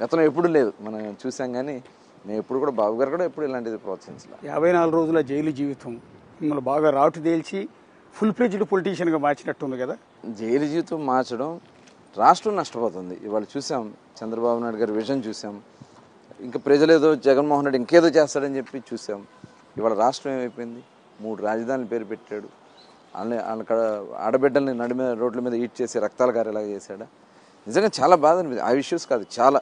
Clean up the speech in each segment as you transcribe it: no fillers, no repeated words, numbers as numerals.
గతంలో ఎప్పుడు లేదు, మనం చూసాం. కానీ మేము ఎప్పుడు కూడా బాబు గారు కూడా ఎప్పుడు ఇలాంటిది ప్రోత్సహించాలి. 54 రోజుల జైలు జీవితం మిమ్మల్ని బాగా రాటు తేల్చి ఫుల్ ఫ్లెడ్జ్డ్ పొలిటీషియన్గా మార్చినట్టుంది కదా. జైలు జీవితం మార్చడం రాష్ట్రం నష్టపోతుంది. ఇవాళ చూసాం, చంద్రబాబు నాయుడు గారి విజన్ చూసాం. ఇంకా ప్రజలేదో జగన్మోహన్ రెడ్డి ఇంకేదో చేస్తాడని చెప్పి చూసాం. ఇవాళ రాష్ట్రం ఏమైపోయింది? 3 రాజధానుల పేరు పెట్టాడు. అక్కడ ఆడబిడ్డల్ని నడిమే రోడ్ల మీద ఈట్ చేసి రక్తాలు గారేలాగా చేశాడా? నిజంగా చాలా బాధ అనిపించింది. ఆ ఇష్యూస్ కాదు, చాలా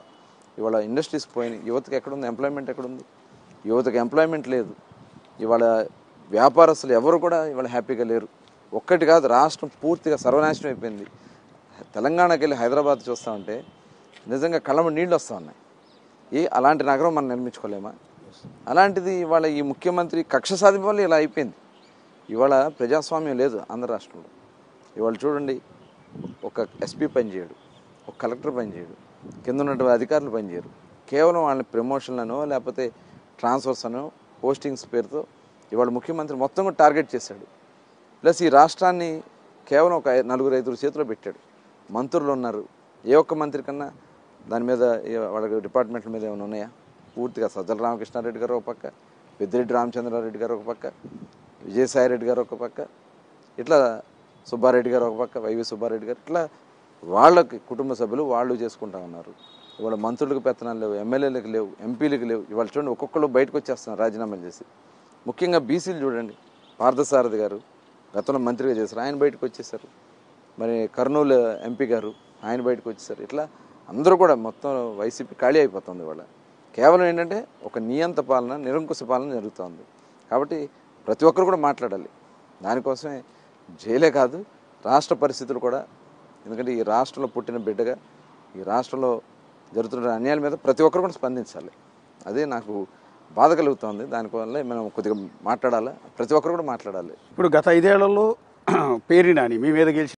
ఇవాళ ఇండస్ట్రీస్ పోయినాయి. యువతకి ఎక్కడుంది? ఎంప్లాయ్మెంట్ ఎక్కడుంది? యువతకి ఎంప్లాయ్మెంట్ లేదు. ఇవాళ వ్యాపారస్తులు ఎవరు కూడా ఇవాళ హ్యాపీగా లేరు. ఒక్కటి కాదు, రాష్ట్రం పూర్తిగా సర్వనాశనం అయిపోయింది. తెలంగాణకి వెళ్ళి హైదరాబాద్ చూస్తూ ఉంటే నిజంగా కళ్ళమ నీళ్ళు వస్తూ ఉన్నాయి. అలాంటి నగరం మనం నిర్మించుకోలేమా? అలాంటిది ఇవాళ ఈ ముఖ్యమంత్రి కక్ష సాధింపు వల్ల ఇలా అయిపోయింది. ఇవాళ ప్రజాస్వామ్యం లేదు ఆంధ్ర రాష్ట్రంలో. ఇవాళ చూడండి, ఒక ఎస్పీ పనిచేయడు, ఒక కలెక్టర్ పనిచేయడు, కింద ఉన్నటువంటి అధికారులు పనిచేయరు. కేవలం వాళ్ళని ప్రమోషన్లనో లేకపోతే ట్రాన్స్ఫర్స్ అనో పోస్టింగ్స్ పేరుతో ఇవాళ ముఖ్యమంత్రి మొత్తం కూడా టార్గెట్ చేశాడు. ప్లస్ ఈ రాష్ట్రాన్ని కేవలం ఒక 4-5 చేతిలో పెట్టాడు. మంత్రులు ఉన్నారు, ఏ ఒక్క మంత్రి కన్నా దాని మీద వాళ్ళ డిపార్ట్మెంట్ల మీద ఏమైనా ఉన్నాయా? పూర్తిగా సజ్జల రామకృష్ణారెడ్డి గారు ఒక పక్క, పెద్దిరెడ్డి రామచంద్రారెడ్డి గారు ఒక పక్క, విజయసాయిరెడ్డి గారు ఒక పక్క, ఇట్లా సుబ్బారెడ్డి గారు ఒక పక్క, వైవి సుబ్బారెడ్డి గారు, ఇట్లా వాళ్ళకి కుటుంబ సభ్యులు వాళ్ళు చేసుకుంటా ఉన్నారు. ఇవాళ మంత్రులకు పెత్తనాలు లేవు, ఎమ్మెల్యేలకు లేవు, ఎంపీలకు లేవు. ఇవాళ చూడండి, ఒక్కొక్కరు బయటకు వచ్చేస్తున్నారు రాజీనామాలు చేసి. ముఖ్యంగా బీసీలు చూడండి, పార్థసారథి గారు గతంలో మంత్రిగా చేశారు, ఆయన బయటకు వచ్చేసారు. మరి కర్నూలు ఎంపీ గారు ఆయన బయటకు వచ్చేసారు. ఇట్లా అందరూ కూడా మొత్తం వైసీపీ ఖాళీ అయిపోతుంది. ఇవాళ కేవలం ఏంటంటే ఒక నియంత పాలన, నిరంకుశ పాలన జరుగుతుంది. కాబట్టి ప్రతి ఒక్కరు కూడా మాట్లాడాలి. దానికోసమే జైలే కాదు, రాష్ట్ర పరిస్థితులు కూడా. ఎందుకంటే ఈ రాష్ట్రంలో పుట్టిన బిడ్డగా ఈ రాష్ట్రంలో జరుగుతున్న అన్యాయాల మీద ప్రతి ఒక్కరు కూడా స్పందించాలి. అదే నాకు బాధ కలుగుతుంది. దానివల్లే మనం కొద్దిగా మాట్లాడాలి, ప్రతి ఒక్కరు కూడా మాట్లాడాలి. ఇప్పుడు గత 5 ఏళ్లలో పేరినాని మీ మీద గెలిచి